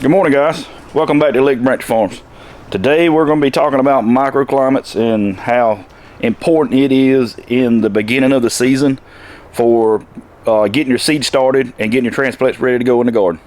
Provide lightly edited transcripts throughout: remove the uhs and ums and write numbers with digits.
Good morning, guys. Welcome back to Licking Branch Farms. Today we're going to be talking about microclimates and how important it is in the beginning of the season for getting your seed started and getting your transplants ready to go in the garden.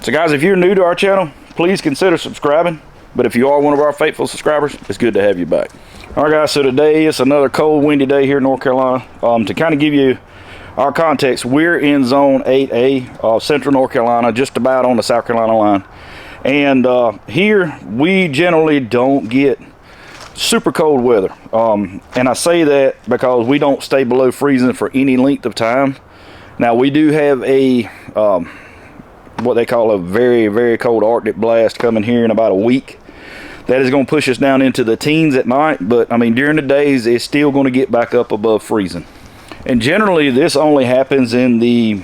So guys, if you're new to our channel, please consider subscribing. But if you are one of our faithful subscribers, it's good to have you back. All right, guys, so today it's another cold, windy day here in North Carolina. To kind of give you our context, we're in zone 8A of central North Carolina, just about on the South Carolina line. And here we generally don't get super cold weather. And I say that because we don't stay below freezing for any length of time. Now we do have a what they call a very, very cold Arctic blast coming here in about a week. That is going to push us down into the teens at night, but I mean during the days it's still going to get back up above freezing. And generally this only happens in the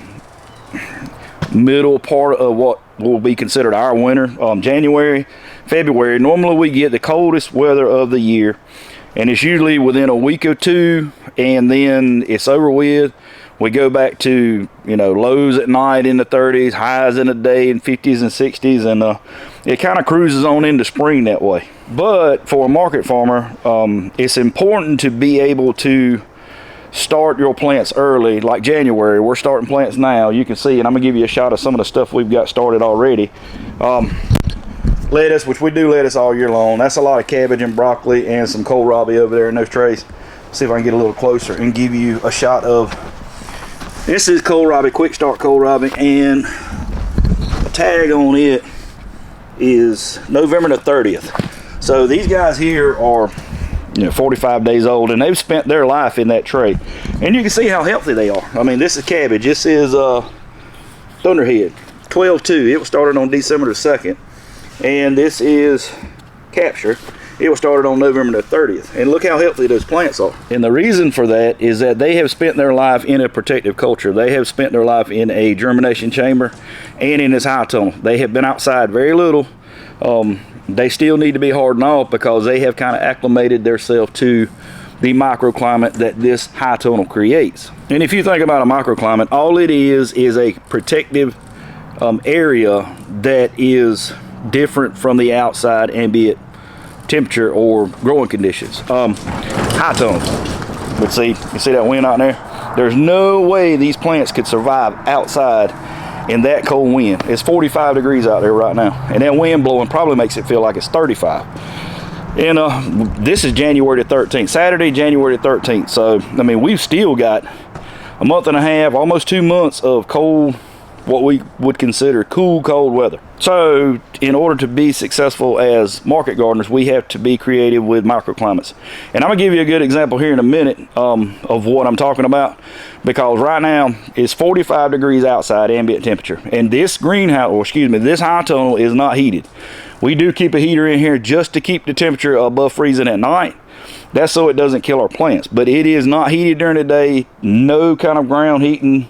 middle part of what will be considered our winter. January, February, normally we get the coldest weather of the year, and it's usually within a week or two, and then it's over with. We go back to, you know, lows at night in the 30s, highs in the day in 50s and 60s, and it kind of cruises on into spring that way. But for a market farmer, it's important to be able to start your plants early. Like January, we're starting plants now. You can see, and I'm gonna give you a shot of some of the stuff we've got started already. Lettuce, which we do lettuce all year long. That's a lot of cabbage and broccoli and some kohlrabi over there in those trays. See if I can get a little closer and give you a shot of, this is kohlrabi, quick start kohlrabi, and the tag on it is November the 30th. So these guys here are, you know, 45 days old, and they've spent their life in that tray, and you can see how healthy they are. I mean, this is cabbage. This is Thunderhead 12-2. It was started on December the 2nd, and this is Capture. It was started on November the 30th, and look how healthy those plants are. And the reason for that is that they have spent their life in a protective culture. They have spent their life in a germination chamber and in this high tunnel. They have been outside very little. They still need to be hardened off because they have kind of acclimated themselves to the microclimate that this high tunnel creates. And if you think about a microclimate, all it is a protective area that is different from the outside ambient temperature or growing conditions. High tunnels, but see, you see that wind out there? There's no way these plants could survive outside in that cold wind. It's 45 degrees out there right now, and that wind blowing probably makes it feel like it's 35. And this is January the 13th, Saturday, January the 13th. So I mean, we've still got a month and a half, almost 2 months of cold, what we would consider cool, cold weather. So in order to be successful as market gardeners, we have to be creative with microclimates. And I'm gonna give you a good example here in a minute of what I'm talking about, because right now it's 45 degrees outside ambient temperature, and this greenhouse, or excuse me, this high tunnel is not heated. We do keep a heater in here just to keep the temperature above freezing at night. That's so it doesn't kill our plants, but it is not heated during the day. No kind of ground heating.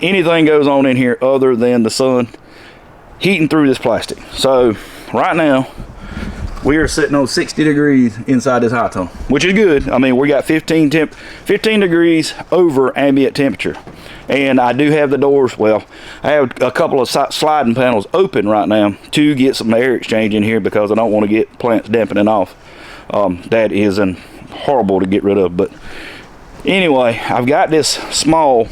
Anything goes on in here other than the sun heating through this plastic. So right now we are sitting on 60 degrees inside this high tunnel, which is good. I mean, we got 15 degrees over ambient temperature, and I do have the doors, well, I have a couple of sliding panels open right now to get some air exchange in here because I don't want to get plants dampening off. That is horrible to get rid of. But anyway, I've got this small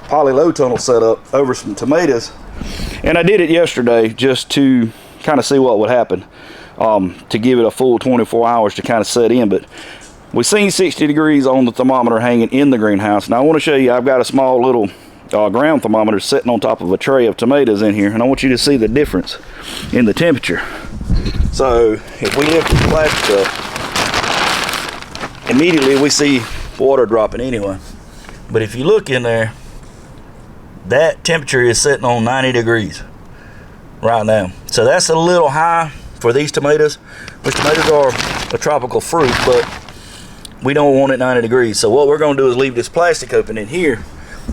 poly low tunnel set up over some tomatoes, and I did it yesterday just to kind of see what would happen, to give it a full 24 hours to kind of set in. But we've seen 60 degrees on the thermometer hanging in the greenhouse. Now I want to show you, I've got a small little ground thermometer sitting on top of a tray of tomatoes in here, and I want you to see the difference in the temperature. So if we lift the plastic up, immediately we see water dropping anyway. But if you look in there, that temperature is sitting on 90 degrees right now. So that's a little high for these tomatoes, which tomatoes are a tropical fruit, but we don't want it 90 degrees. So what we're going to do is leave this plastic open in here,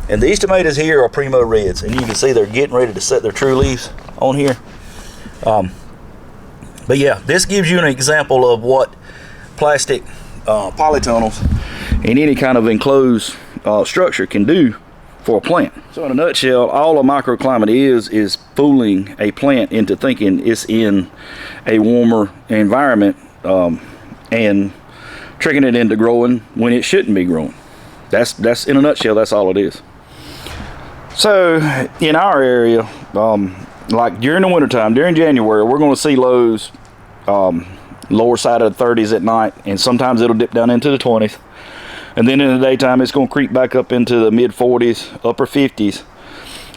and these tomatoes here are Primo Reds, and you can see they're getting ready to set their true leaves on here. But yeah, this gives you an example of what plastic polytunnels in any kind of enclosed structure can do for a plant. So in a nutshell, all a microclimate is fooling a plant into thinking it's in a warmer environment and tricking it into growing when it shouldn't be growing. That's in a nutshell, that's all it is. So in our area, like during the wintertime, during January, we're going to see lows lower side of the 30s at night, and sometimes it'll dip down into the 20s. And then in the daytime, it's going to creep back up into the mid 40s, upper 50s.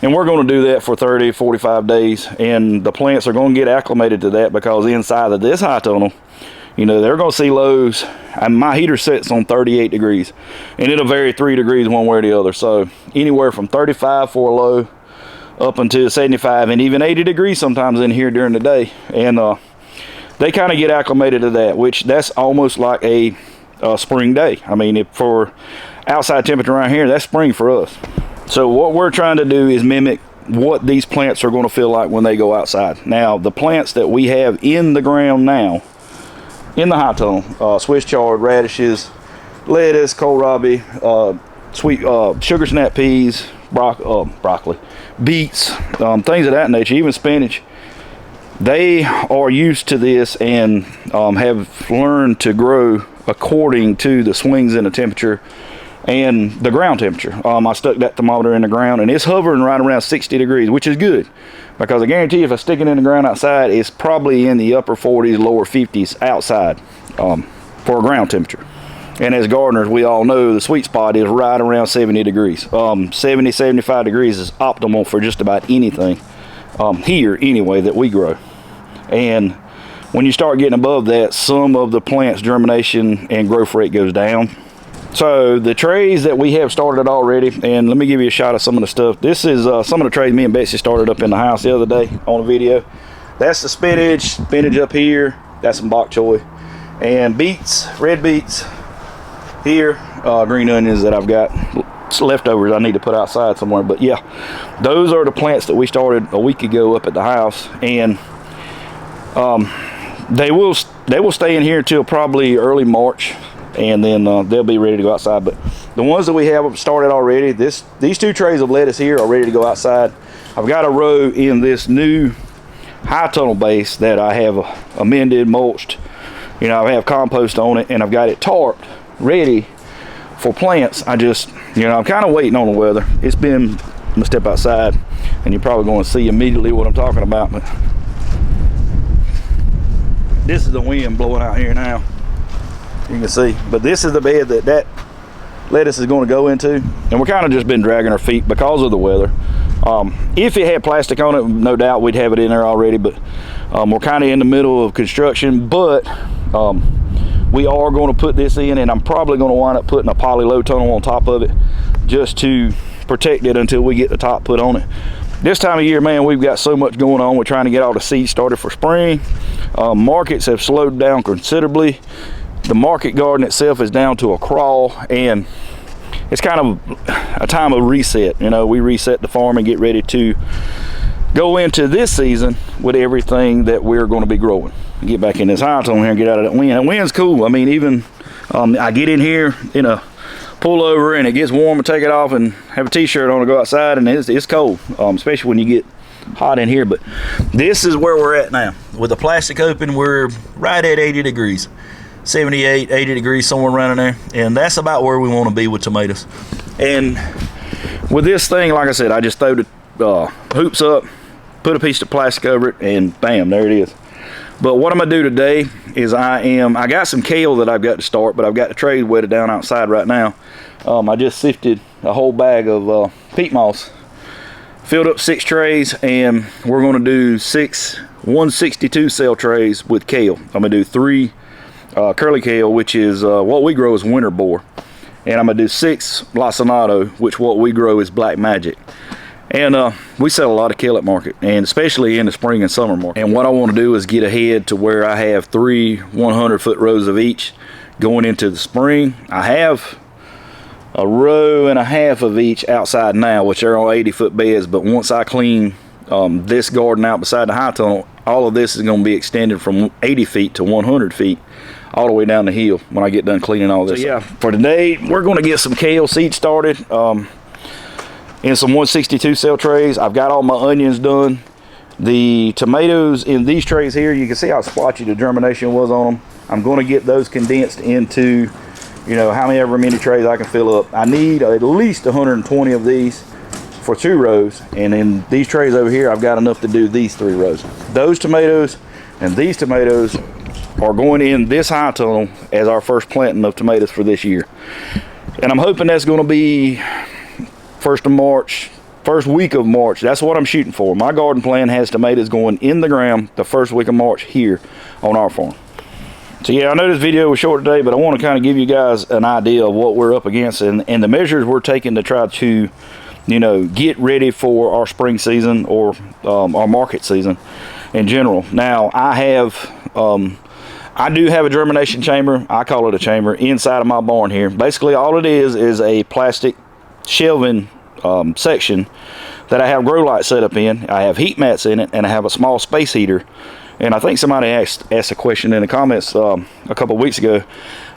And we're going to do that for 30, 45 days. And the plants are going to get acclimated to that, because inside of this high tunnel, you know, they're going to see lows. And my heater sets on 38 degrees, and it'll vary 3 degrees one way or the other. So anywhere from 35 for a low up until 75 and even 80 degrees sometimes in here during the day. And they kind of get acclimated to that, which that's almost like a spring day. I mean, for outside temperature around here, that's spring for us. So what we're trying to do is mimic what these plants are going to feel like when they go outside. Now, the plants that we have in the ground now, in the high tunnel, Swiss chard, radishes, lettuce, kohlrabi, sweet sugar snap peas, broccoli, beets, things of that nature, even spinach. They are used to this and have learned to grow according to the swings in the temperature and the ground temperature. I stuck that thermometer in the ground, and it's hovering right around 60 degrees, which is good, because I guarantee you if I stick it in the ground outside, it's probably in the upper 40s, lower 50s outside for a ground temperature. And as gardeners, we all know the sweet spot is right around 70 degrees. 70, 75 degrees is optimal for just about anything here anyway that we grow. And when you start getting above that, some of the plant's germination and growth rate goes down. So the trays that we have started already, and let me give you a shot of some of the stuff. This is some of the trays me and Betsy started up in the house the other day on a video. That's the spinach up here. That's some bok choy. And beets, red beets here, green onions that I've got leftovers I need to put outside somewhere. But yeah, those are the plants that we started a week ago up at the house. And they will stay in here until probably early March, and then they'll be ready to go outside. But the ones that we have started already, these 2 trays of lettuce here are ready to go outside. I've got a row in this new high tunnel base that I have amended, mulched. You know, I have compost on it, and I've got it tarped, ready for plants. I just, you know, I'm kind of waiting on the weather. It's been, I'm gonna step outside, and you're probably going to see immediately what I'm talking about. But this is the wind blowing out here now, you can see. But this is the bed that lettuce is going to go into, and we're kind of just been dragging our feet because of the weather. If it had plastic on it, no doubt we'd have it in there already, but we're kind of in the middle of construction. But we are going to put this in, and I'm probably going to wind up putting a poly low tunnel on top of it just to protect it until we get the top put on it. This time of year, man, we've got so much going on. We're trying to get all the seeds started for spring. Markets have slowed down considerably. The market garden itself is down to a crawl, and it's kind of a time of reset. You know, we reset the farm and get ready to go into this season with everything that we're going to be growing. Get back in this high tunnel here and get out of that wind. And wind's cool. I mean, even I get in here in a pullover and it gets warm and take it off and have a t-shirt on to go outside, and it's cold, especially when you get hot in here. But this is where we're at now. With the plastic open, we're right at 80 degrees. 78, 80 degrees, somewhere around in there. And that's about where we want to be with tomatoes. And with this thing, like I said, I just throw the hoops up, put a piece of plastic over it, and bam, there it is. But what I'm gonna do today is I got some kale that I've got to start, but I've got the tray wetted down outside right now. I just sifted a whole bag of peat moss, filled up 6 trays, and we're gonna do 6 162 cell trays with kale. I'm gonna do 3 curly kale, which is what we grow is winter boar, and I'm gonna do 6 lacinato, which what we grow is black magic. And we sell a lot of kale at market, and especially in the spring and summer market. And what I want to do is get ahead to where I have 3 100-foot rows of each going into the spring. I have a row and a half of each outside now, which are on 80-foot beds. But once I clean this garden out beside the high tunnel, all of this is going to be extended from 80 feet to 100 feet all the way down the hill when I get done cleaning all this. So yeah, for today we're going to get some kale seed started. in some 162 cell trays. I've got all my onions done. The tomatoes in these trays here, you can see how splotchy the germination was on them. I'm going to get those condensed into, you know, however many trays I can fill up. I need at least 120 of these for 2 rows, and in these trays over here I've got enough to do these 3 rows. Those tomatoes and these tomatoes are going in this high tunnel as our first planting of tomatoes for this year, and I'm hoping that's going to be 1st of March, first week of March. That's what I'm shooting for. My garden plan has tomatoes going in the ground the first week of March here on our farm. So yeah, I know this video was short today, but I want to kind of give you guys an idea of what we're up against and the measures we're taking to try to, you know, get ready for our spring season or our market season in general. Now, I do have a germination chamber. I call it a chamber inside of my barn here. Basically, all it is a plastic shelving section that I have grow lights set up in. I have heat mats in it, and I have a small space heater. And I think somebody asked a question in the comments a couple of weeks ago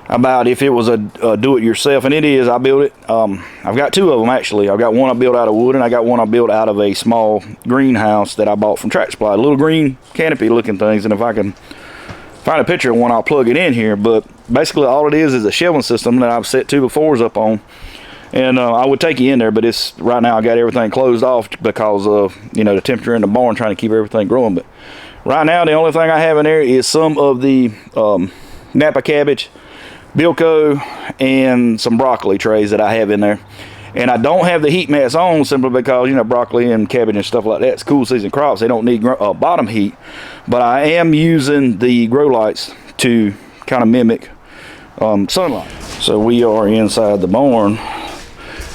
about if it was a do-it-yourself, and it is. I built it. I've got 2 of them actually. I've got one I built out of wood, and I got one I built out of a small greenhouse that I bought from Tract Supply. Little green canopy looking things, and if I can find a picture of one, I'll plug it in here. But basically all it is a shelving system that I've set 2 befores up on. And I would take you in there, but it's right now I got everything closed off because of, you know, the temperature in the barn, trying to keep everything growing. But right now the only thing I have in there is some of the Napa cabbage, Bilko, and some broccoli trays that I have in there. And I don't have the heat mats on simply because, you know, broccoli and cabbage and stuff like that, it's cool season crops. They don't need bottom heat. But I am using the grow lights to kind of mimic sunlight. So we are inside the barn.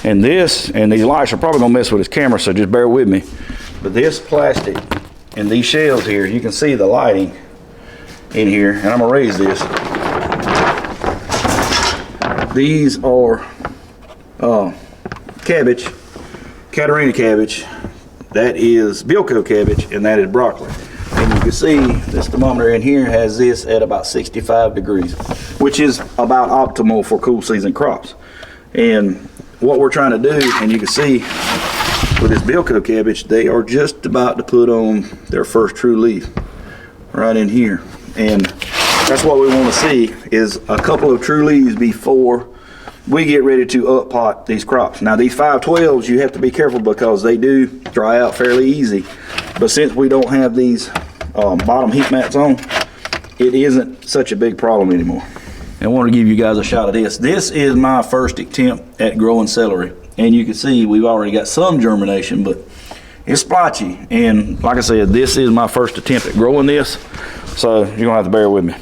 And these lights are probably gonna mess with this camera, so just bear with me. But this plastic and these shelves here, you can see the lighting in here, and I'm gonna raise this. These are cabbage, Catarina cabbage, that is Bilko cabbage, and that is broccoli. And you can see this thermometer in here has this at about 65 degrees, which is about optimal for cool season crops. And what we're trying to do, and you can see with this Bilko cabbage, they are just about to put on their first true leaf right in here. And that's what we want to see, is a couple of true leaves before we get ready to up pot these crops. Now these 512s, you have to be careful because they do dry out fairly easy. But since we don't have these bottom heat mats on, it isn't such a big problem anymore. And I want to give you guys a shot of this. This is my first attempt at growing celery. And you can see we've already got some germination, but it's splotchy. And like I said, this is my first attempt at growing this. So you're gonna have to bear with me.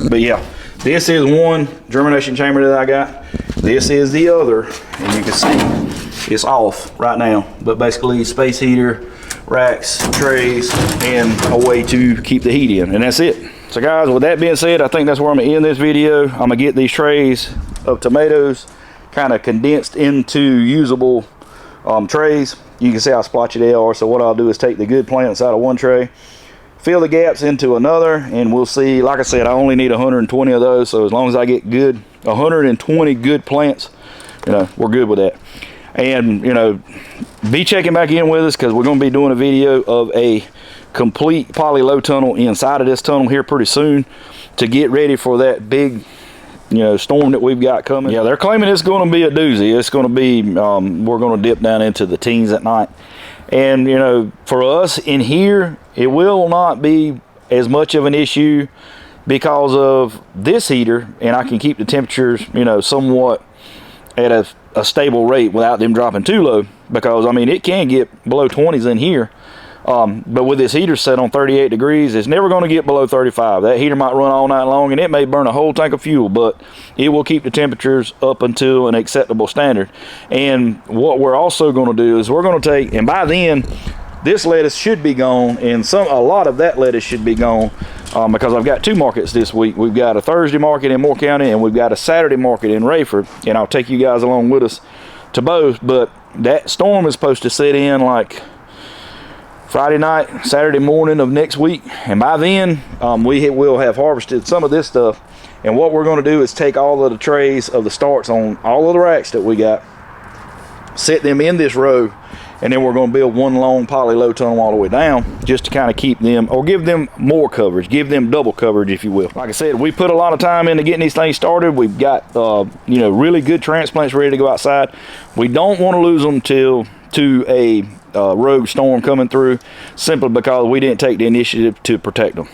But yeah, this is one germination chamber that I got. This is the other, and you can see it's off right now. But basically space heater, racks, trays, and a way to keep the heat in, and that's it. So guys, with that being said, I think that's where I'm gonna end this video. I'm gonna get these trays of tomatoes kind of condensed into usable trays. You can see how splotchy they are. So what I'll do is take the good plants out of one tray, fill the gaps into another, and we'll see. Like I said, I only need 120 of those. So as long as I get 120 good plants, you know, we're good with that. And you know, be checking back in with us because we're going to be doing a video of a complete poly low tunnel inside of this tunnel here pretty soon to get ready for that big, you know, storm that we've got coming. Yeah, they're claiming it's going to be a doozy. It's going to be we're going to dip down into the teens at night. And you know, for us in here, it will not be as much of an issue because of this heater, and I can keep the temperatures, you know, somewhat at a stable rate without them dropping too low. Because I mean, it can get below 20s in here, but with this heater set on 38 degrees, it's never going to get below 35. That heater might run all night long, and it may burn a whole tank of fuel, but it will keep the temperatures up until an acceptable standard. And what we're also going to do is we're going to take, and by then, this lettuce should be gone, and a lot of that lettuce should be gone because I've got 2 markets this week. We've got a Thursday market in Moore County, and we've got a Saturday market in Rayford, and I'll take you guys along with us to both. But that storm is supposed to set in like Friday night, Saturday morning of next week, and by then we will have harvested some of this stuff. And what we're going to do is take all of the trays of the starts on all of the racks that we got, set them in this row, and then we're going to build one long poly low tunnel all the way down, just to kind of keep them, or give them more coverage, give them double coverage, if you will. Like I said, we put a lot of time into getting these things started. We've got you know, really good transplants ready to go outside. We don't want to lose them to a rogue storm coming through, simply because we didn't take the initiative to protect them.